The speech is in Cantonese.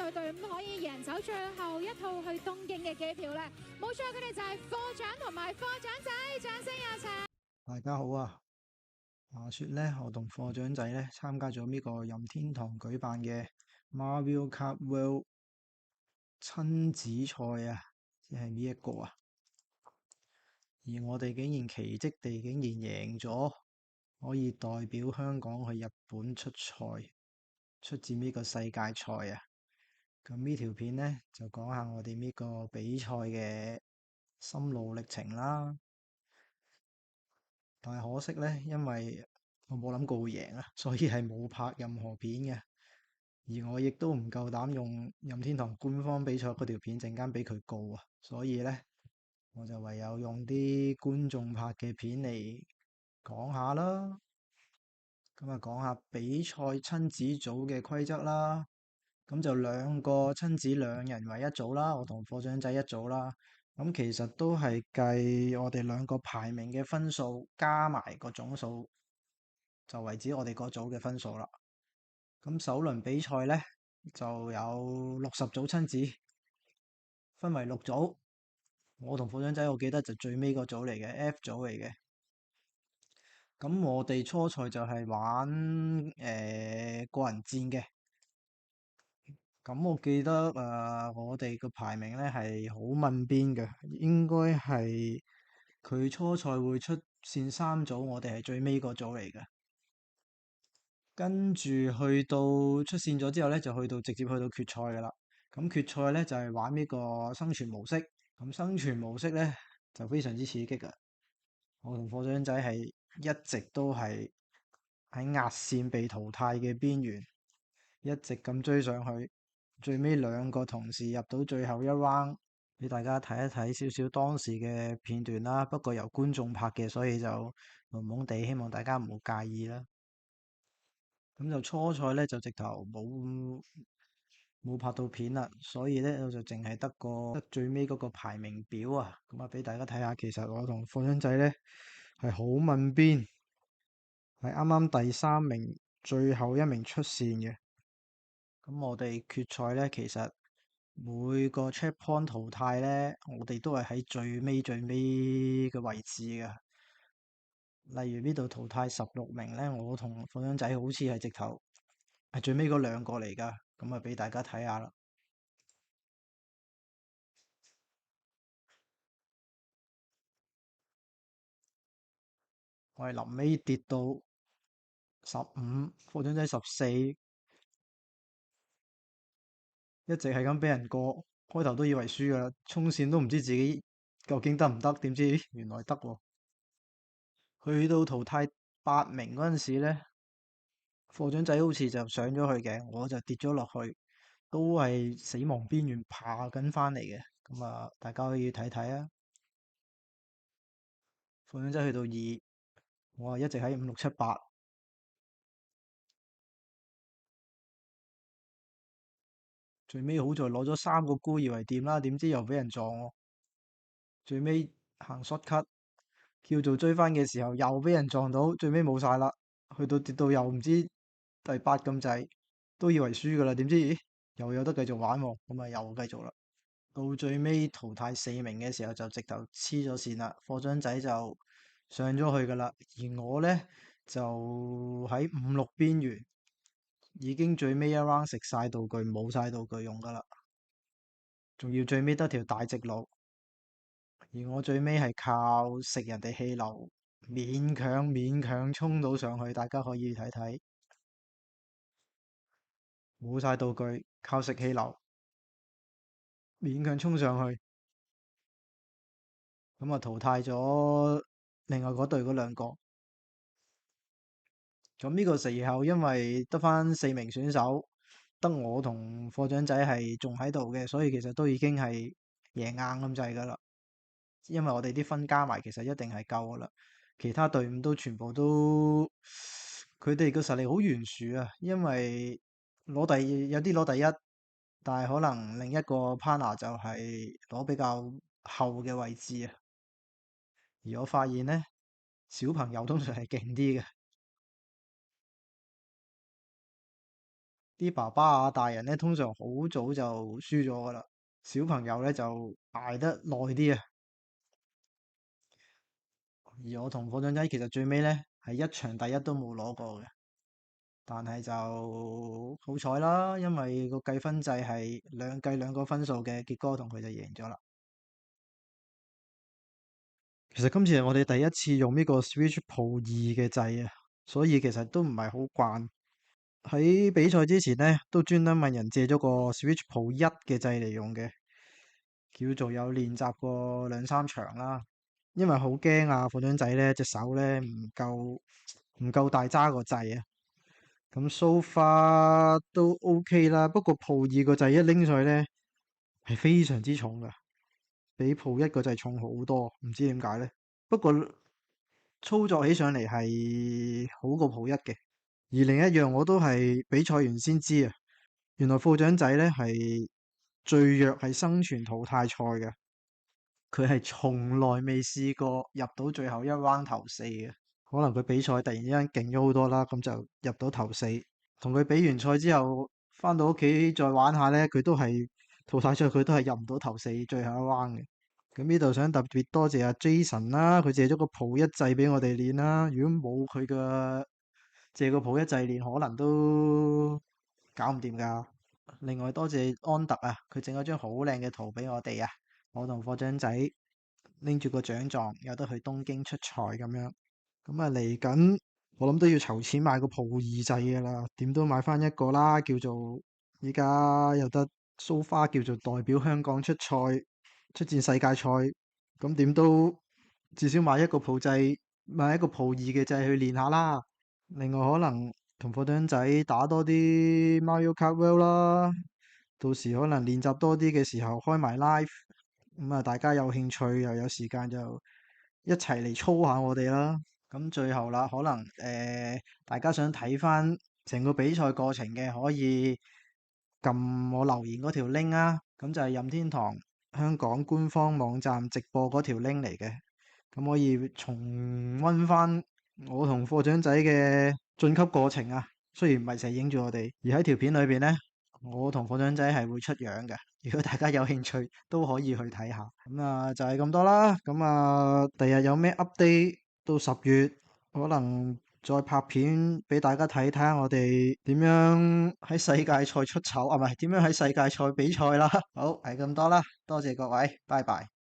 隊隊伍可以贏走最後一套去東京嘅機票呢？冇錯，佢哋就係課長同埋課長仔，掌聲有請！大家好啊！話說呢，我同課長仔呢參加咗呢個任天堂舉辦嘅 Mario Kart World 親子賽啊，即係呢一個啊，而我哋竟然奇蹟地竟然贏咗，可以代表香港去日本出賽，出戰呢個世界賽啊！咁呢條片呢，就講下我哋呢個比賽嘅心路歷程啦。但係可惜呢，因為我冇諗過會贏啊，所以係冇拍任何片嘅。而我亦都唔夠膽用任天堂官方比賽嗰條片，陣間俾佢告啊。所以呢，我就唯有用啲觀眾拍嘅片嚟講下啦。咁啊，講下比賽親子組嘅規則啦。咁就兩個親子兩人為一組啦，我同課長仔一組啦。咁其實都係計我哋兩個排名嘅分數加埋個總數，就為止我哋個組嘅分數啦。咁首輪比賽呢，就有60組親子，分為6組。我同課長仔我記得就最尾個組嚟嘅 F 組嚟嘅。咁我哋初賽就係玩個人戰嘅。咁我記得我哋個排名咧係好問邊嘅，應該係佢初賽會出線3組，我哋係最尾個組嚟嘅。跟住去到出線咗之後咧，就直接去到決賽噶啦。咁決賽咧就係玩呢個生存模式。咁生存模式咧就非常之刺激噶。我同課長仔係一直都係喺壓線被淘汰嘅邊緣，一直咁追上去。最尾兩個同時入到最後一 round，俾大家睇一睇少少當時嘅片段啦。不過由觀眾拍嘅，所以就朦朦地，希望大家唔好介意啦。咁就初賽咧就直頭冇拍到片啦，所以咧我就淨係得最尾嗰個排名表啊。咁啊俾大家睇下，其實我同課長仔咧係好問邊，係啱啱第3名，最後1名出線嘅。咁我哋決賽咧，其實每個 checkpoint 淘汰咧，我哋都係喺最尾嘅位置嘅。例如呢度淘汰16名咧，我同課長仔好似係直頭係最尾嗰2個嚟噶。咁啊，俾大家睇下啦。我係臨尾跌到15，課長仔14，一直係咁俾人過。開頭都以為輸噶啦，衝線都唔知自己究竟得唔得，點知原來得喎。去到淘汰8名嗰陣時咧，課長仔好似就上咗去嘅，我就跌咗落去，都係死亡邊緣爬緊翻嚟嘅。咁啊，大家可以睇睇啊。課長仔去到2，我啊一直喺5、6、7、8，最尾好在攞咗3個菇以為掂啦，點知又俾人撞我。最尾行 shortcut，叫做追翻嘅時候又俾人撞到，最尾冇晒啦。去到跌到又唔知第8咁滯，都以為輸噶啦，點知咦又有得繼續玩喎，咁啊又繼續啦。到最尾淘汰4名嘅時候就直頭黐咗線啦，課長仔就上咗去噶啦，而我呢，就喺5、6邊緣，已經最尾一 round 食晒道具，冇晒道具用噶啦，仲要最尾得條大直路，而我最尾係靠食人哋氣流，勉強衝到上去，大家可以睇睇，冇晒道具，靠食氣流，勉強衝上去。咁啊淘汰咗另外嗰隊嗰2個。咁呢個時候因為得翻4名選手，得我同課長仔係仲喺度嘅，所以其實都已經係贏硬咁滯噶啦。因為我哋啲分加埋其實一定係夠噶啦，其他隊伍都全部都佢哋個實力好懸殊啊。因為有啲攞第一，但係可能另一個 partner 就係攞比較後嘅位置啊。而我發現呢，小朋友通常係勁啲嘅。啲爸爸啊、大人咧，通常好早就輸咗噶啦，小朋友咧就捱得耐啲啊。而我同火掌仔其實最尾咧係一場第一都冇攞過嘅，但係就好彩啦，因為個計分制係計兩個分數嘅，傑哥同佢就贏咗啦。其實今次係我哋第一次用呢個 Switch Pro 2嘅掣啊，所以其實都唔係好慣。喺比賽之前呢，都專登問人借咗個 Switch Pro 1嘅掣嚟用嘅，叫做有練習過兩三場啦。因為好驚啊，火掌仔呢隻手呢唔夠大揸個掣啊。咁 so far 都 OK 啦，不過 Pro 2個掣一拎上去呢係非常之重噶，比 Pro 1個掣重好多，唔知點解呢。不過操作起上嚟係好過 Pro 1嘅。而另一樣我都係比賽完先知啊，原來副長仔咧係最弱係生存淘汰賽嘅，佢係從來未試過入到最後一 round 頭四嘅。可能佢比賽突然之間勁咗好多啦，咁就入到頭四。同佢比完賽之後，翻到屋企再玩下咧，佢都係淘汰賽，佢都係入唔到頭四最後一 round 嘅。咁呢度想特別多謝阿 Jason 啦，佢借咗個 Pro 1掣俾我哋練啦。如果冇佢嘅借個 Pro 1掣練，可能都搞唔掂噶。另外多謝安特啊，佢整咗張好靚嘅圖俾我哋啊。我同課長仔拎住個獎狀，有得去東京出賽咁樣。咁啊嚟緊，我諗都要籌錢買個 Pro 2掣噶啦，點都買翻一個啦。叫做依家有得 so far 叫做代表香港出賽，出戰世界賽。咁點都至少買一個 Pro 掣，買一個 Pro 2嘅掣去練下啦。另外可能同課長仔打多啲 Mario Kart World 啦，到時可能練習多啲嘅時候開埋 live，咁啊大家有興趣又有時間就一齊嚟操下我哋啦。咁最後啦，可能大家想睇翻成個比賽過程嘅，可以撳我留言嗰條 link 啊，咁就係任天堂香港官方網站直播嗰條 link 嚟嘅，咁可以重溫翻我同課長仔嘅晉級過程啊。雖然唔係成日影住我哋，而喺條片裏邊呢，我同課長仔係會出樣嘅。如果大家有興趣，都可以去睇下。咁啊，就係咁多啦。咁啊，第日有咩 update？到10月可能再拍片俾大家睇睇下我哋點樣喺世界賽出醜啊，唔係點樣喺世界賽比賽啦。好，係咁多啦，多謝各位，拜拜。